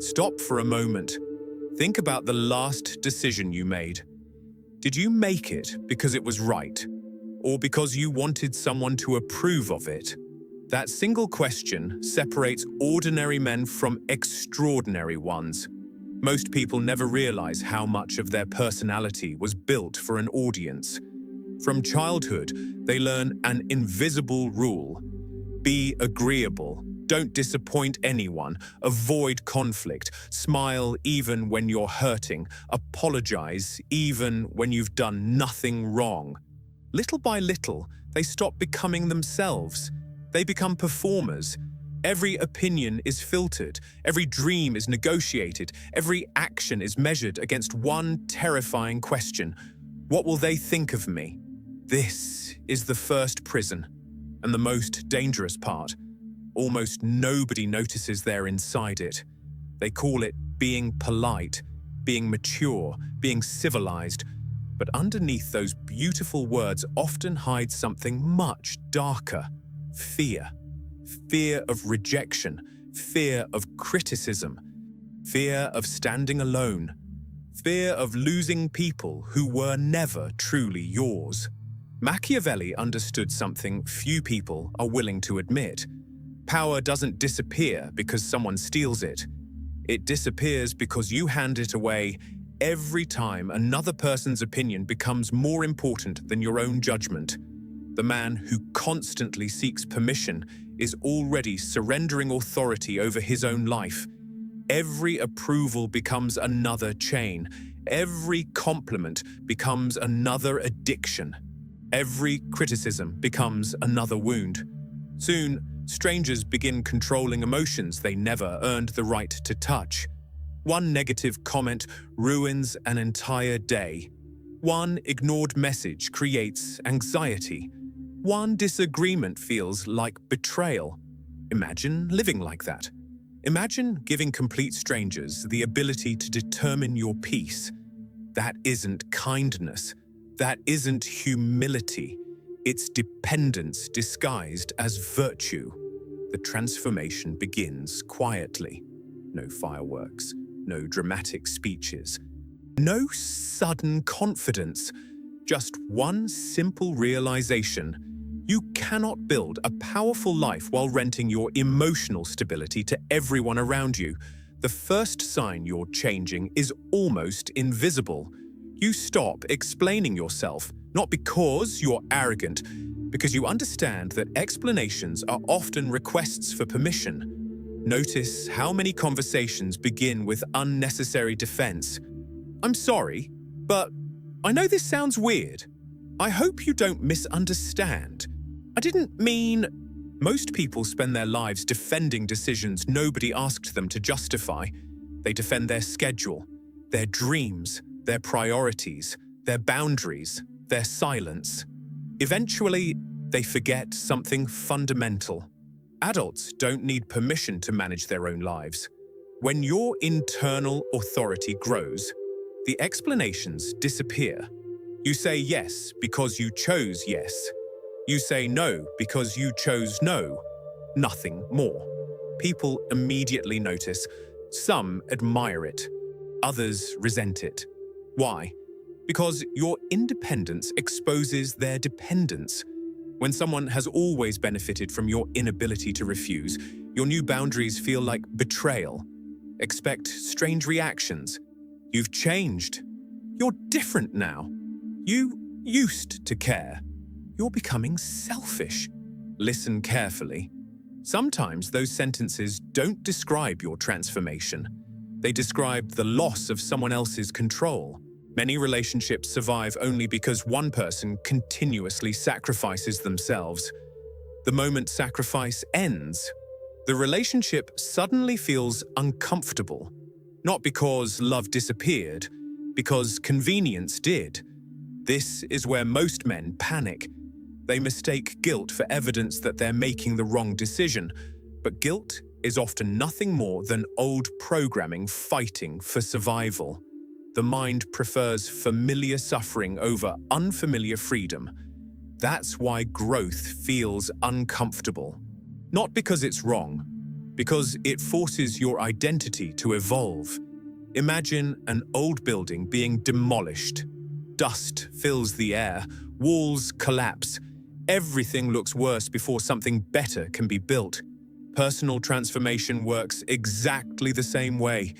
Stop for a moment. Think about the last decision you made. Did you make it because it was right, or because you wanted someone to approve of it? That single question separates ordinary men from extraordinary ones. Most people never realize how much of their personality was built for an audience. From childhood, they learn an invisible rule. Be agreeable. Don't disappoint anyone. Avoid conflict. Smile even when you're hurting. Apologize even when you've done nothing wrong. Little by little, they stop becoming themselves. They become performers. Every opinion is filtered. Every dream is negotiated. Every action is measured against one terrifying question. What will they think of me? This is the first prison, and the most dangerous part. Almost nobody notices they're inside it. They call it being polite, being mature, being civilized. But underneath those beautiful words often hides something much darker. Fear. Fear of rejection. Fear of criticism. Fear of standing alone. Fear of losing people who were never truly yours. Machiavelli understood something few people are willing to admit. Power doesn't disappear because someone steals it. It disappears because you hand it away every time another person's opinion becomes more important than your own judgment. The man who constantly seeks permission is already surrendering authority over his own life. Every approval becomes another chain. Every compliment becomes another addiction. Every criticism becomes another wound. Soon, strangers begin controlling emotions they never earned the right to touch. One negative comment ruins an entire day. One ignored message creates anxiety. One disagreement feels like betrayal. Imagine living like that. Imagine giving complete strangers the ability to determine your peace. That isn't kindness. That isn't humility. It's dependence disguised as virtue. The transformation begins quietly. No fireworks, no dramatic speeches, no sudden confidence. Just one simple realization. You cannot build a powerful life while renting your emotional stability to everyone around you. The first sign you're changing is almost invisible. You stop explaining yourself, not because you're arrogant, because you understand that explanations are often requests for permission. Notice how many conversations begin with unnecessary defense. I'm sorry, but I know this sounds weird. I hope you don't misunderstand. I didn't mean... Most people spend their lives defending decisions nobody asked them to justify. They defend their schedule, their dreams, their priorities, their boundaries, their silence. Eventually, they forget something fundamental. Adults don't need permission to manage their own lives. When your internal authority grows, the explanations disappear. You say yes because you chose yes. You say no because you chose no. Nothing more. People immediately notice. Some admire it. Others resent it. Why? Because your independence exposes their dependence. When someone has always benefited from your inability to refuse, your new boundaries feel like betrayal. Expect strange reactions. You've changed. You're different now. You used to care. You're becoming selfish. Listen carefully. Sometimes those sentences don't describe your transformation. They describe the loss of someone else's control. Many relationships survive only because one person continuously sacrifices themselves. The moment sacrifice ends, the relationship suddenly feels uncomfortable. Not because love disappeared, because convenience did. This is where most men panic. They mistake guilt for evidence that they're making the wrong decision, but guilt is often nothing more than old programming fighting for survival. The mind prefers familiar suffering over unfamiliar freedom. That's why growth feels uncomfortable. Not because it's wrong, because it forces your identity to evolve. Imagine an old building being demolished. Dust fills the air, walls collapse. Everything looks worse before something better can be built. Personal transformation works exactly the same way.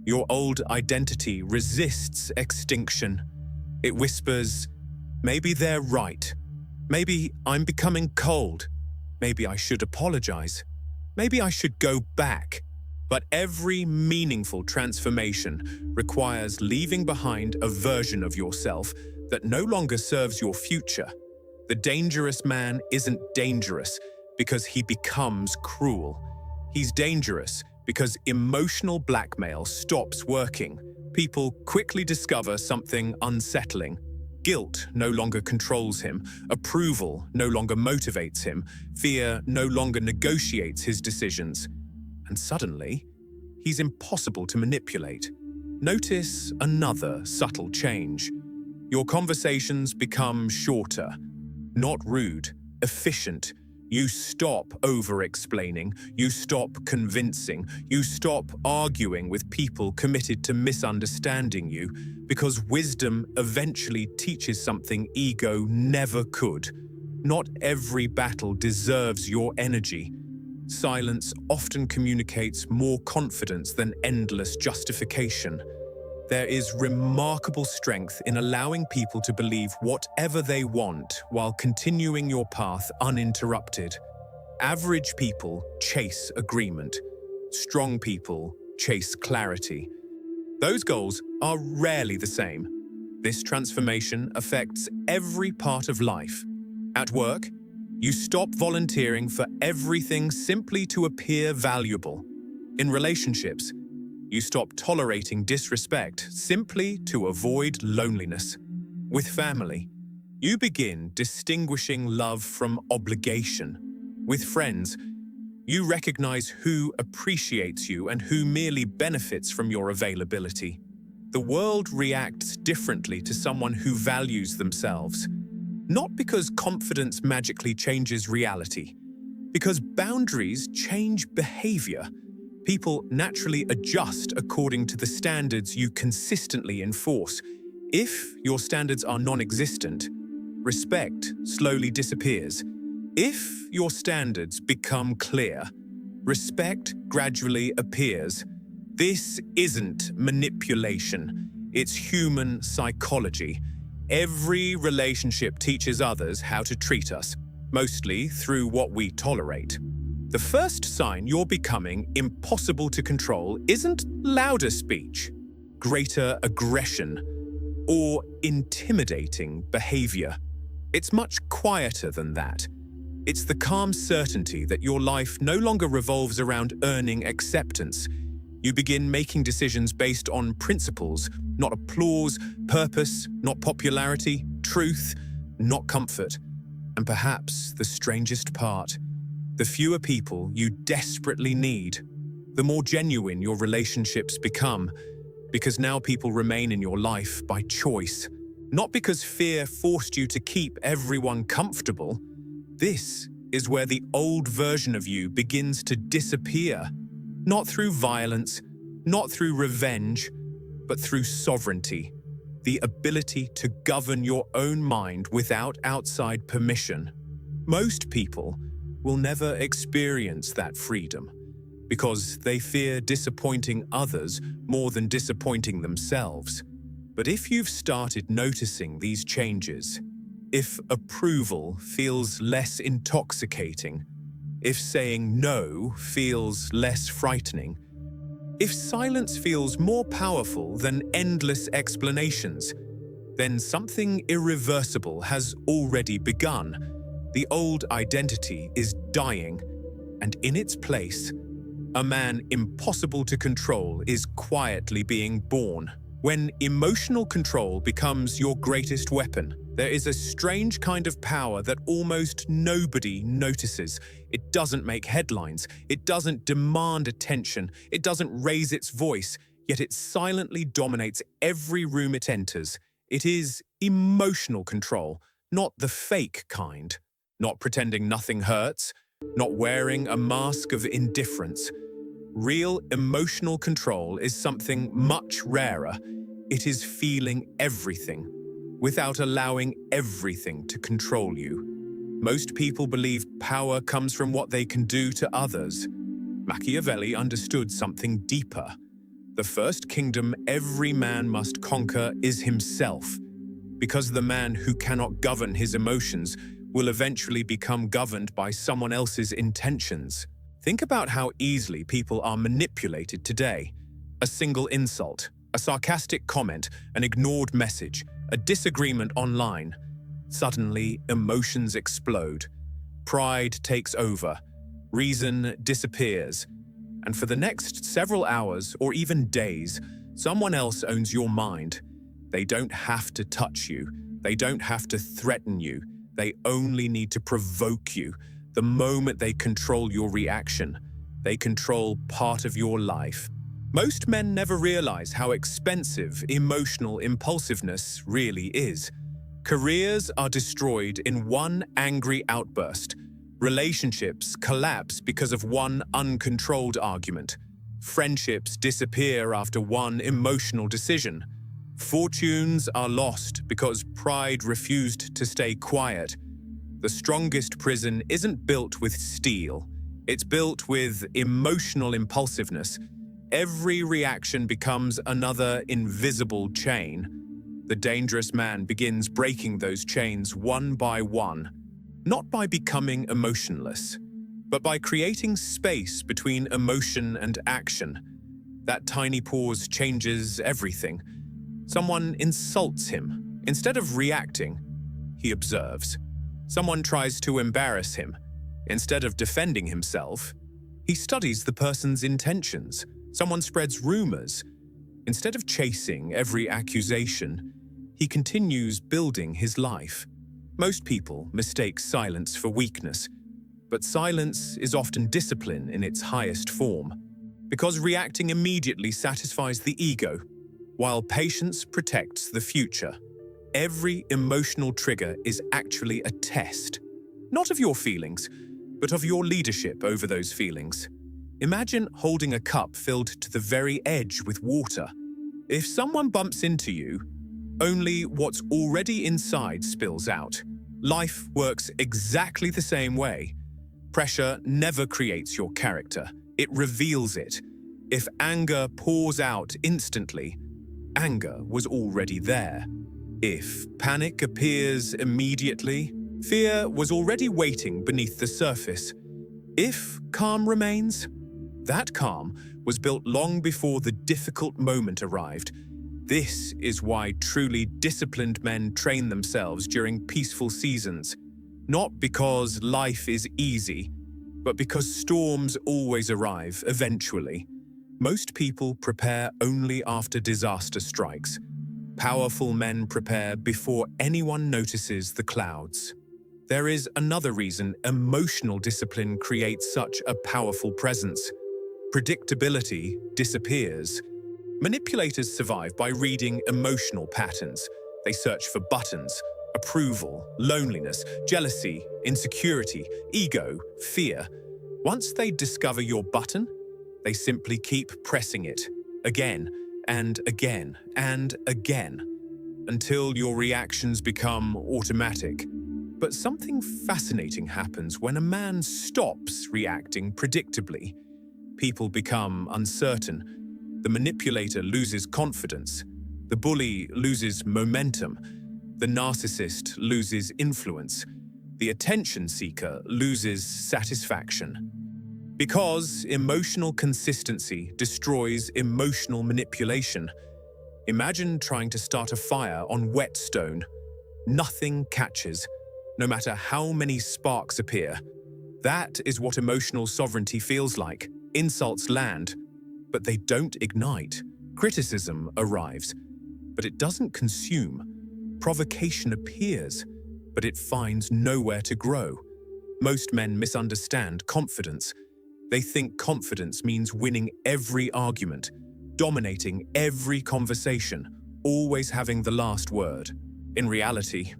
Your old identity resists extinction. It whispers, maybe they're right. Maybe I'm becoming cold. Maybe I should apologize. Maybe I should go back. But every meaningful transformation requires leaving behind a version of yourself that no longer serves your future. The dangerous man isn't dangerous because he becomes cruel. He's dangerous because emotional blackmail stops working. People quickly discover something unsettling. Guilt no longer controls him. Approval no longer motivates him. Fear no longer negotiates his decisions. And suddenly, he's impossible to manipulate. Notice another subtle change. Your conversations become shorter, not rude, efficient. You stop over-explaining, you stop convincing, you stop arguing with people committed to misunderstanding you, because wisdom eventually teaches something ego never could. Not every battle deserves your energy. Silence often communicates more confidence than endless justification. There is remarkable strength in allowing people to believe whatever they want while continuing your path uninterrupted. Average people chase agreement. Strong people chase clarity. Those goals are rarely the same. This transformation affects every part of life. At work, you stop volunteering for everything simply to appear valuable. In relationships, you stop tolerating disrespect simply to avoid loneliness. With family, you begin distinguishing love from obligation. With friends, you recognize who appreciates you and who merely benefits from your availability. The world reacts differently to someone who values themselves. Not because confidence magically changes reality, because boundaries change behavior. People naturally adjust according to the standards you consistently enforce. If your standards are non-existent, respect slowly disappears. If your standards become clear, respect gradually appears. This isn't manipulation, it's human psychology. Every relationship teaches others how to treat us, mostly through what we tolerate. The first sign you're becoming impossible to control isn't louder speech, greater aggression, or intimidating behavior. It's much quieter than that. It's the calm certainty that your life no longer revolves around earning acceptance. You begin making decisions based on principles, not applause, purpose, not popularity, truth, not comfort. And perhaps the strangest part, the fewer people you desperately need, the more genuine your relationships become, because now people remain in your life by choice, not because fear forced you to keep everyone comfortable. This is where the old version of you begins to disappear, not through violence, not through revenge, but through sovereignty, the ability to govern your own mind without outside permission. Most people will never experience that freedom because they fear disappointing others more than disappointing themselves. But if you've started noticing these changes, if approval feels less intoxicating, if saying no feels less frightening, if silence feels more powerful than endless explanations, then something irreversible has already begun. The old identity is dying, and in its place, a man impossible to control is quietly being born. When emotional control becomes your greatest weapon, there is a strange kind of power that almost nobody notices. It doesn't make headlines, it doesn't demand attention, it doesn't raise its voice, yet it silently dominates every room it enters. It is emotional control, not the fake kind. Not pretending nothing hurts, not wearing a mask of indifference. Real emotional control is something much rarer. It is feeling everything without allowing everything to control you. Most people believe power comes from what they can do to others. Machiavelli understood something deeper. The first kingdom every man must conquer is himself, because the man who cannot govern his emotions will eventually become governed by someone else's intentions. Think about how easily people are manipulated today. A single insult, a sarcastic comment, an ignored message, a disagreement online. Suddenly, emotions explode. Pride takes over. Reason disappears. And for the next several hours or even days, someone else owns your mind. They don't have to touch you. They don't have to threaten you. They only need to provoke you. The moment they control your reaction, they control part of your life. Most men never realize how expensive emotional impulsiveness really is. Careers are destroyed in one angry outburst. Relationships collapse because of one uncontrolled argument. Friendships disappear after one emotional decision. Fortunes are lost because pride refused to stay quiet. The strongest prison isn't built with steel. It's built with emotional impulsiveness. Every reaction becomes another invisible chain. The dangerous man begins breaking those chains one by one, not by becoming emotionless, but by creating space between emotion and action. That tiny pause changes everything. Someone insults him. Instead of reacting, he observes. Someone tries to embarrass him. Instead of defending himself, he studies the person's intentions. Someone spreads rumors. Instead of chasing every accusation, he continues building his life. Most people mistake silence for weakness, but silence is often discipline in its highest form, because reacting immediately satisfies the ego, while patience protects the future. Every emotional trigger is actually a test, not of your feelings, but of your leadership over those feelings. Imagine holding a cup filled to the very edge with water. If someone bumps into you, only what's already inside spills out. Life works exactly the same way. Pressure never creates your character, it reveals it. If anger pours out instantly, anger was already there. If panic appears immediately, fear was already waiting beneath the surface. If calm remains, that calm was built long before the difficult moment arrived. This is why truly disciplined men train themselves during peaceful seasons. Not because life is easy, but because storms always arrive eventually. Most people prepare only after disaster strikes. Powerful men prepare before anyone notices the clouds. There is another reason emotional discipline creates such a powerful presence. Predictability disappears. Manipulators survive by reading emotional patterns. They search for buttons, approval, loneliness, jealousy, insecurity, ego, fear. Once they discover your button, they simply keep pressing it again and again and again until your reactions become automatic. But something fascinating happens when a man stops reacting predictably. People become uncertain. The manipulator loses confidence. The bully loses momentum. The narcissist loses influence. The attention seeker loses satisfaction. Because emotional consistency destroys emotional manipulation. Imagine trying to start a fire on wet stone. Nothing catches, no matter how many sparks appear. That is what emotional sovereignty feels like. Insults land, but they don't ignite. Criticism arrives, but it doesn't consume. Provocation appears, but it finds nowhere to grow. Most men misunderstand confidence. They think confidence means winning every argument, dominating every conversation, always having the last word. In reality,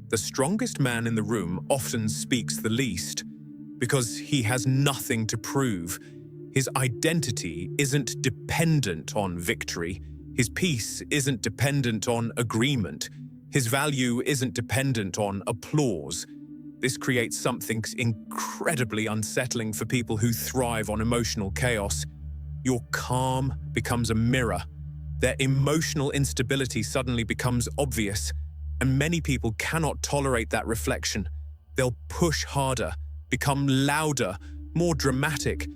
the strongest man in the room often speaks the least. because he has nothing to prove. His identity isn't dependent on victory. His peace isn't dependent on agreement. His value isn't dependent on applause. This creates something incredibly unsettling for people who thrive on emotional chaos. Your calm becomes a mirror. Their emotional instability suddenly becomes obvious, and many people cannot tolerate that reflection. They'll push harder, become louder, more dramatic,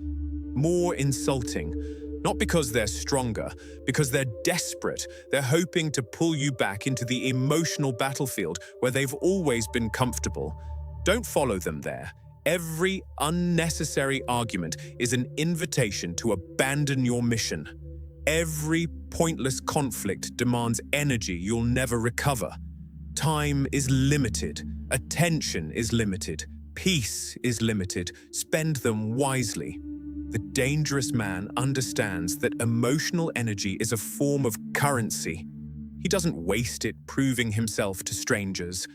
more insulting. Not because they're stronger, because they're desperate. They're hoping to pull you back into the emotional battlefield where they've always been comfortable. Don't follow them there. Every unnecessary argument is an invitation to abandon your mission. Every pointless conflict demands energy you'll never recover. Time is limited. Attention is limited. Peace is limited. Spend them wisely. The dangerous man understands that emotional energy is a form of currency. He doesn't waste it proving himself to strangers.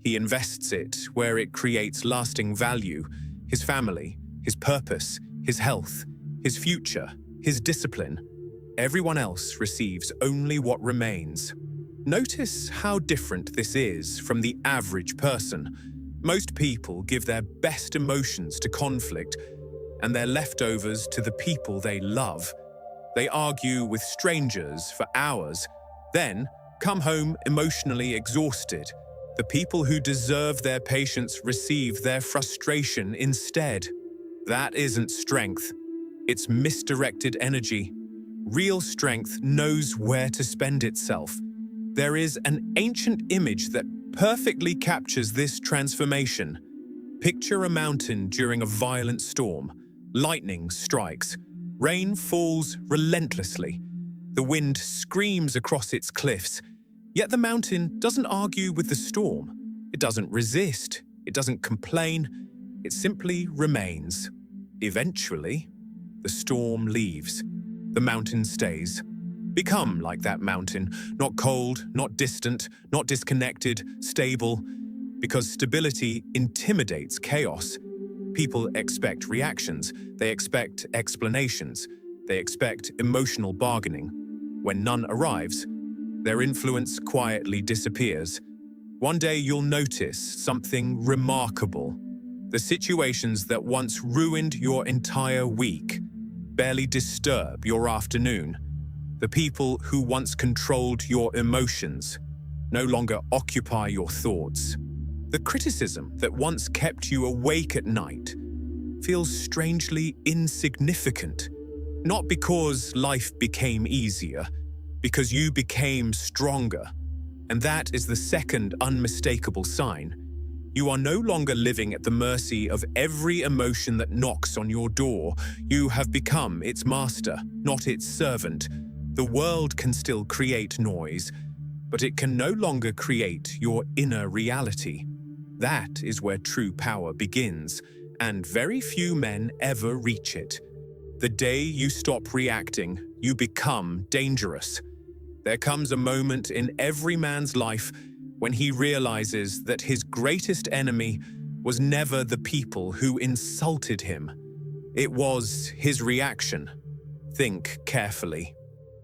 He invests it where it creates lasting value: his family, his purpose, his health, his future, his discipline. Everyone else receives only what remains. Notice how different this is from the average person. Most people give their best emotions to conflict and their leftovers to the people they love. They argue with strangers for hours, then come home emotionally exhausted. The people who deserve their patience receive their frustration instead. That isn't strength. It's misdirected energy. Real strength knows where to spend itself. There is an ancient image that perfectly captures this transformation. Picture a mountain during a violent storm. Lightning strikes. Rain falls relentlessly. The wind screams across its cliffs. Yet the mountain doesn't argue with the storm. It doesn't resist. It doesn't complain. It simply remains. Eventually, the storm leaves. The mountain stays. Become like that mountain, not cold, not distant, not disconnected, stable, because stability intimidates chaos. People expect reactions, they expect explanations, they expect emotional bargaining. When none arrives, their influence quietly disappears. One day you'll notice something remarkable. The situations that once ruined your entire week barely disturb your afternoon. The people who once controlled your emotions no longer occupy your thoughts. The criticism that once kept you awake at night feels strangely insignificant, not because life became easier, because you became stronger. And that is the second unmistakable sign. You are no longer living at the mercy of every emotion that knocks on your door. You have become its master, not its servant. The world can still create noise, but it can no longer create your inner reality. That is where true power begins, and very few men ever reach it. The day you stop reacting, you become dangerous. There comes a moment in every man's life when he realizes that his greatest enemy was never the people who insulted him. It was his reaction. Think carefully.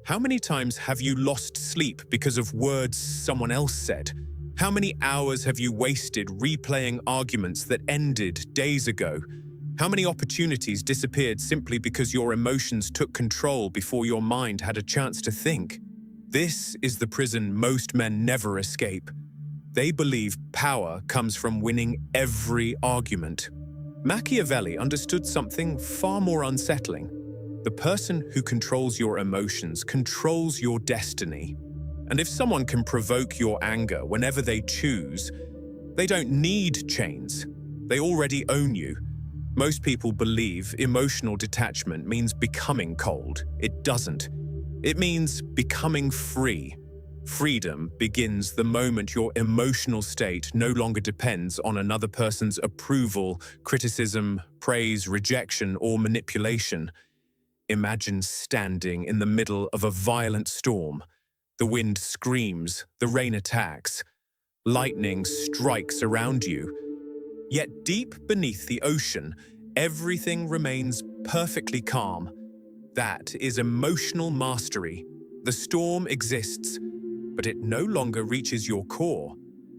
How many times have you lost sleep because of words someone else said? How many hours have you wasted replaying arguments that ended days ago? How many opportunities disappeared simply because your emotions took control before your mind had a chance to think? This is the prison most men never escape. They believe power comes from winning every argument. Machiavelli understood something far more unsettling. The person who controls your emotions controls your destiny. And if someone can provoke your anger whenever they choose, they don't need chains. They already own you. Most people believe emotional detachment means becoming cold. It doesn't. It means becoming free. Freedom begins the moment your emotional state no longer depends on another person's approval, criticism, praise, rejection, or manipulation. Imagine standing in the middle of a violent storm. The wind screams, the rain attacks, lightning strikes around you. Yet deep beneath the ocean, everything remains perfectly calm. That is emotional mastery. The storm exists, but it no longer reaches your core.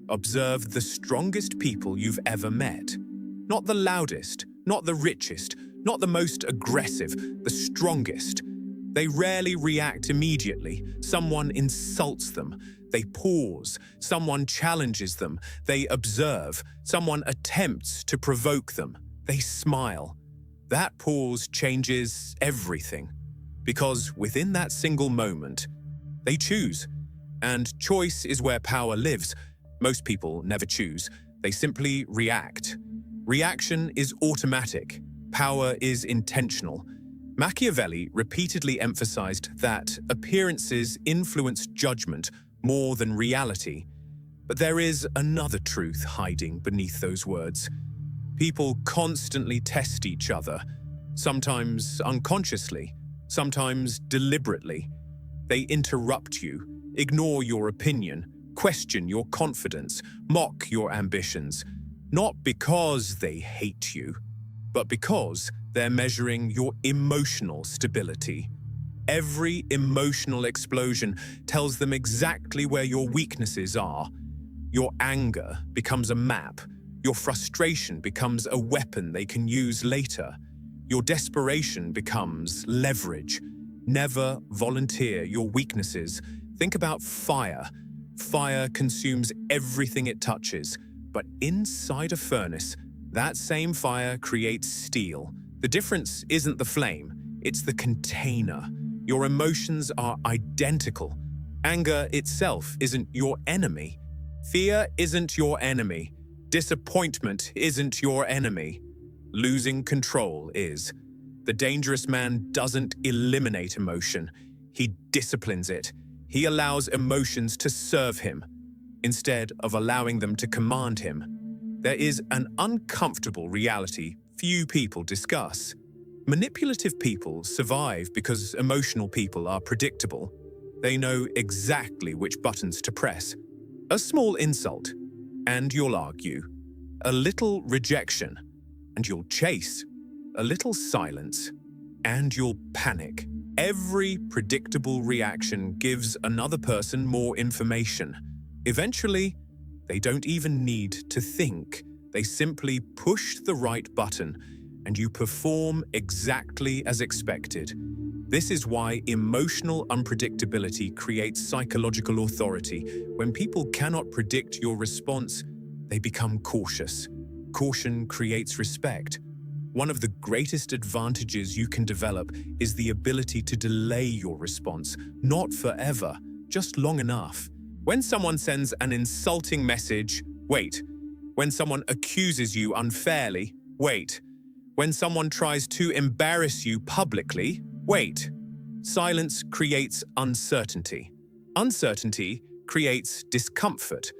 Observe the strongest people you've ever met. Not the loudest, not the richest, not the most aggressive, the strongest. They rarely react immediately. Someone insults them. They pause. Someone challenges them. They observe. Someone attempts to provoke them. They smile. That pause changes everything. Because within that single moment, they choose. And choice is where power lives. Most people never choose. They simply react. Reaction is automatic. Power is intentional. Machiavelli repeatedly emphasized that appearances influence judgment more than reality. But there is another truth hiding beneath those words. People constantly test each other, sometimes unconsciously, sometimes deliberately. They interrupt you, ignore your opinion, question your confidence, mock your ambitions, not because they hate you, but because they're measuring your emotional stability. Every emotional explosion tells them exactly where your weaknesses are. Your anger becomes a map. Your frustration becomes a weapon they can use later. Your desperation becomes leverage. Never volunteer your weaknesses. Think about fire. Fire consumes everything it touches, but inside a furnace, that same fire creates steel. The difference isn't the flame, it's the container. Your emotions are identical. Anger itself isn't your enemy. Fear isn't your enemy. Disappointment isn't your enemy. Losing control is. The dangerous man doesn't eliminate emotion. He disciplines it. He allows emotions to serve him, instead of allowing them to command him. There is an uncomfortable reality few people discuss. Manipulative people survive because emotional people are predictable. They know exactly which buttons to press. A small insult, and you'll argue. A little rejection, and you'll chase. A little silence, and you'll panic. Every predictable reaction gives another person more information. Eventually, they don't even need to think. They simply push the right button, and you perform exactly as expected. This is why emotional unpredictability creates psychological authority. When people cannot predict your response, they become cautious. Caution creates respect. One of the greatest advantages you can develop is the ability to delay your response, not forever, just long enough. When someone sends an insulting message, wait. When someone accuses you unfairly, wait. When someone tries to embarrass you publicly, wait. Silence creates uncertainty. Uncertainty creates discomfort.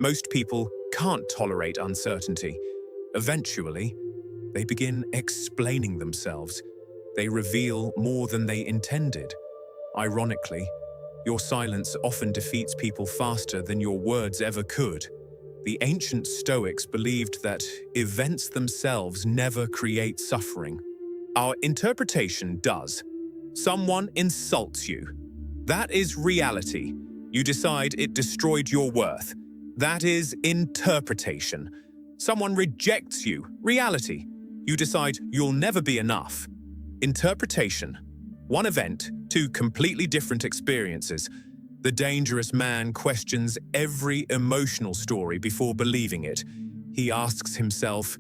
Most people can't tolerate uncertainty. Eventually, they begin explaining themselves. They reveal more than they intended. Ironically, your silence often defeats people faster than your words ever could. The ancient Stoics believed that events themselves never create suffering. Our interpretation does. Someone insults you. That is reality. You decide it destroyed your worth. That is interpretation. Someone rejects you. Reality. You decide you'll never be enough. Interpretation. One event, two completely different experiences. The dangerous man questions every emotional story before believing it. He asks himself,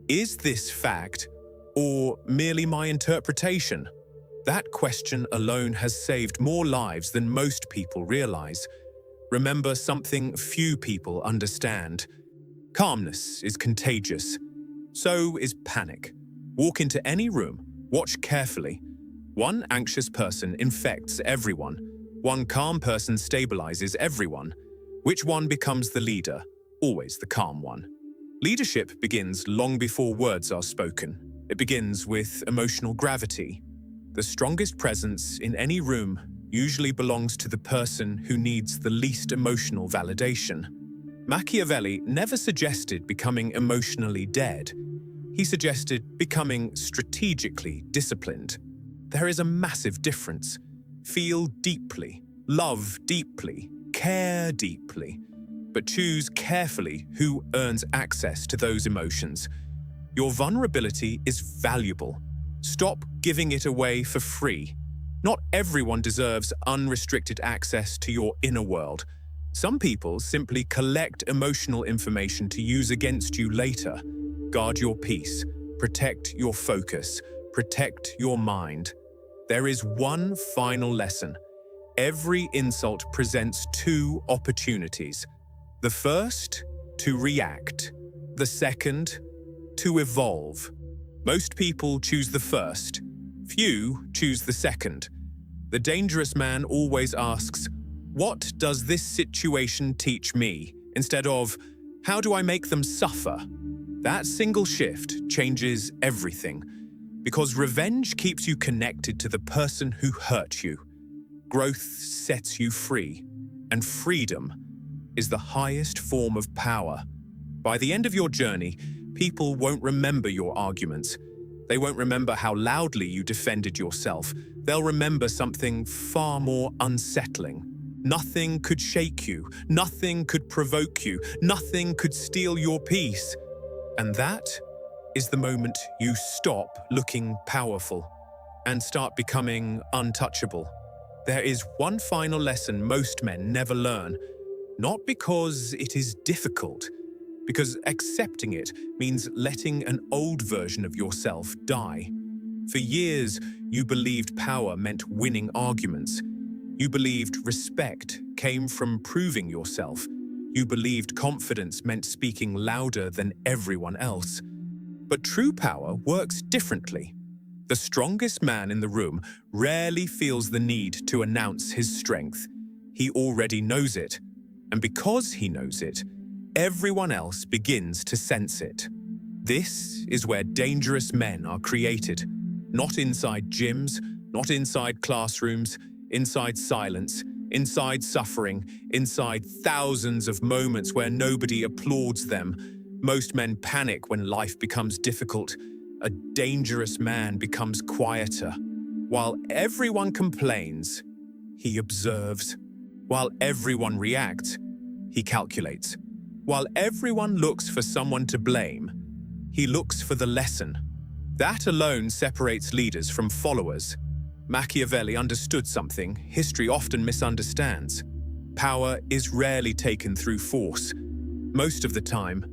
is this fact or merely my interpretation? That question alone has saved more lives than most people realize. Remember something few people understand. Calmness is contagious. So is panic. Walk into any room, watch carefully. One anxious person infects everyone. One calm person stabilizes everyone. Which one becomes the leader? Always the calm one. Leadership begins long before words are spoken. It begins with emotional gravity. The strongest presence in any room usually belongs to the person who needs the least emotional validation. Machiavelli never suggested becoming emotionally dead. He suggested becoming strategically disciplined. There is a massive difference. Feel deeply, love deeply, care deeply, but choose carefully who earns access to those emotions. Your vulnerability is valuable. Stop giving it away for free. Not everyone deserves unrestricted access to your inner world. Some people simply collect emotional information to use against you later. Guard your peace, protect your focus, protect your mind. There is one final lesson. Every insult presents two opportunities. The first, to react. The second, to evolve. Most people choose the first. Few choose the second. The dangerous man always asks, "What does this situation teach me?" instead of, "How do I make them suffer?" That single shift changes everything, because revenge keeps you connected to the person who hurt you. Growth sets you free, and freedom is the highest form of power. By the end of your journey, people won't remember your arguments. They won't remember how loudly you defended yourself. They'll remember something far more unsettling. Nothing could shake you. Nothing could provoke you. Nothing could steal your peace. And that is the moment you stop looking powerful and start becoming untouchable. There is one final lesson most men never learn, not because it is difficult, because accepting it means letting an old version of yourself die. For years, you believed power meant winning arguments. You believed respect came from proving yourself. You believed confidence meant speaking louder than everyone else. But true power works differently. The strongest man in the room rarely feels the need to announce his strength. He already knows it. And because he knows it, everyone else begins to sense it. This is where dangerous men are created. Not inside gyms, not inside classrooms, inside silence, inside suffering, inside thousands of moments where nobody applauds them. Most men panic when life becomes difficult. A dangerous man becomes quieter. While everyone complains, he observes. While everyone reacts, he calculates. While everyone looks for someone to blame, he looks for the lesson. That alone separates leaders from followers. Machiavelli understood something history often misunderstands. Power is rarely taken through force. Most of the time,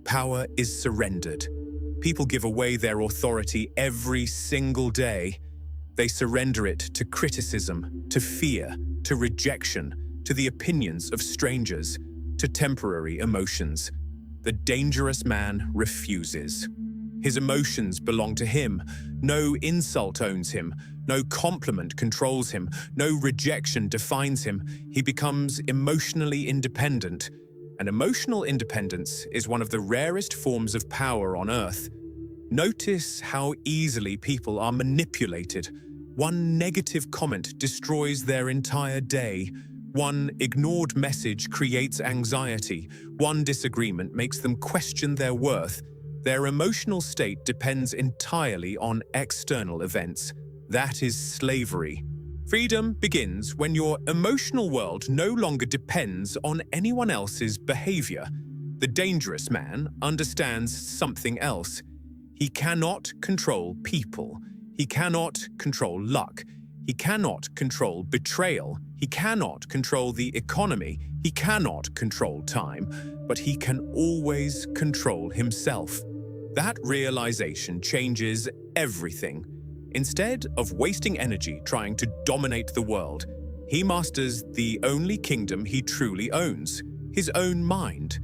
power is surrendered. People give away their authority every single day. They surrender it to criticism, to fear, to rejection, to the opinions of strangers, to temporary emotions. The dangerous man refuses. His emotions belong to him. No insult owns him. No compliment controls him. No rejection defines him. He becomes emotionally independent. And emotional independence is one of the rarest forms of power on earth. Notice how easily people are manipulated. One negative comment destroys their entire day. One ignored message creates anxiety. One disagreement makes them question their worth. Their emotional state depends entirely on external events. That is slavery. Freedom begins when your emotional world no longer depends on anyone else's behavior. The dangerous man understands something else. He cannot control people. He cannot control luck. He cannot control betrayal. He cannot control the economy. He cannot control time. But he can always control himself. That realization changes everything. Instead of wasting energy trying to dominate the world, he masters the only kingdom he truly owns, his own mind.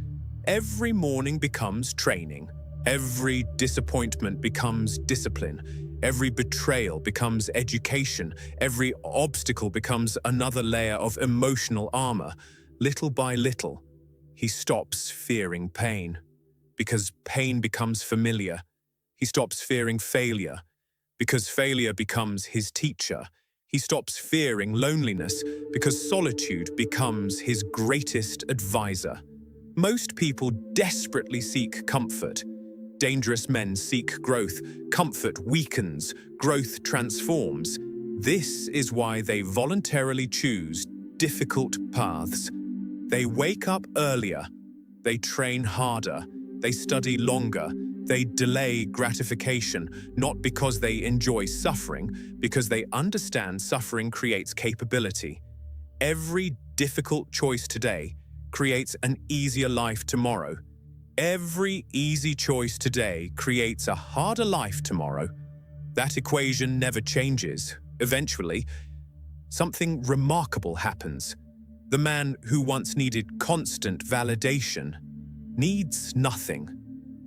Every morning becomes training. Every disappointment becomes discipline. Every betrayal becomes education. Every obstacle becomes another layer of emotional armor. Little by little, he stops fearing pain. Because pain becomes familiar. He stops fearing failure. Because failure becomes his teacher. He stops fearing loneliness because solitude becomes his greatest advisor. Most people desperately seek comfort. Dangerous men seek growth. Comfort weakens, growth transforms. This is why they voluntarily choose difficult paths. They wake up earlier. They train harder. They study longer. They delay gratification, not because they enjoy suffering, because they understand suffering creates capability. Every difficult choice today creates an easier life tomorrow. Every easy choice today creates a harder life tomorrow. That equation never changes. Eventually, something remarkable happens. The man who once needed constant validation needs nothing.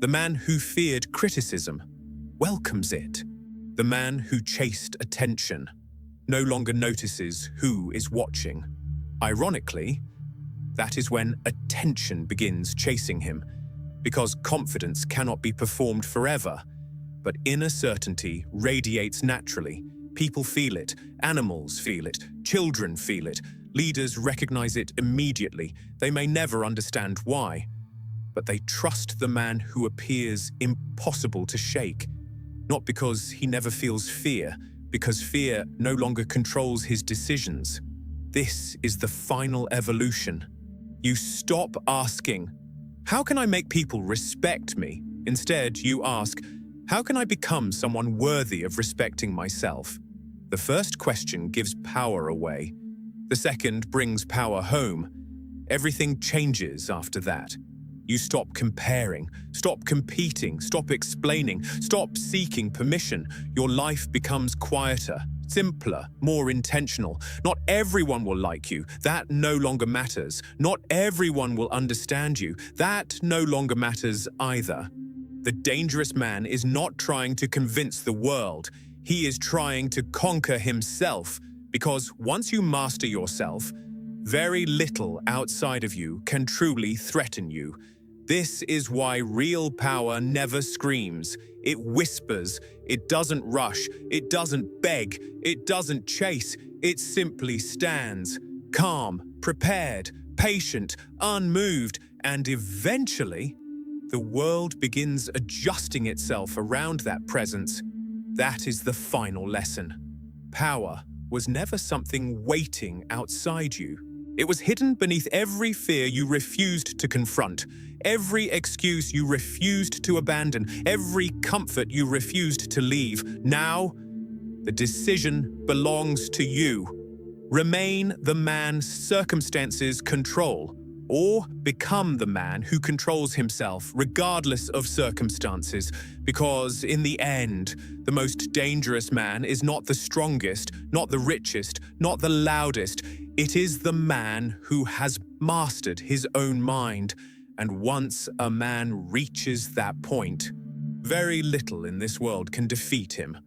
The man who feared criticism welcomes it. The man who chased attention no longer notices who is watching. Ironically, that is when attention begins chasing him, because confidence cannot be performed forever, but inner certainty radiates naturally. People feel it, animals feel it, children feel it, leaders recognize it immediately. They may never understand why, but they trust the man who appears impossible to shake, not because he never feels fear, because fear no longer controls his decisions. This is the final evolution. You stop asking, "How can I make people respect me?" Instead, you ask, "How can I become someone worthy of respecting myself?" The first question gives power away. The second brings power home. Everything changes after that. You stop comparing, stop competing, stop explaining, stop seeking permission. Your life becomes quieter, simpler, more intentional. Not everyone will like you. That no longer matters. Not everyone will understand you. That no longer matters either. The dangerous man is not trying to convince the world. He is trying to conquer himself, because once you master yourself, very little outside of you can truly threaten you. This is why real power never screams. It whispers. It doesn't rush. It doesn't beg. It doesn't chase. It simply stands, calm, prepared, patient, unmoved, and eventually, the world begins adjusting itself around that presence. That is the final lesson. Power was never something waiting outside you. It was hidden beneath every fear you refused to confront, every excuse you refused to abandon, every comfort you refused to leave. Now, the decision belongs to you. Remain the man circumstances control, or become the man who controls himself regardless of circumstances, because in the end, the most dangerous man is not the strongest, not the richest, not the loudest. It is the man who has mastered his own mind, and once a man reaches that point, very little in this world can defeat him.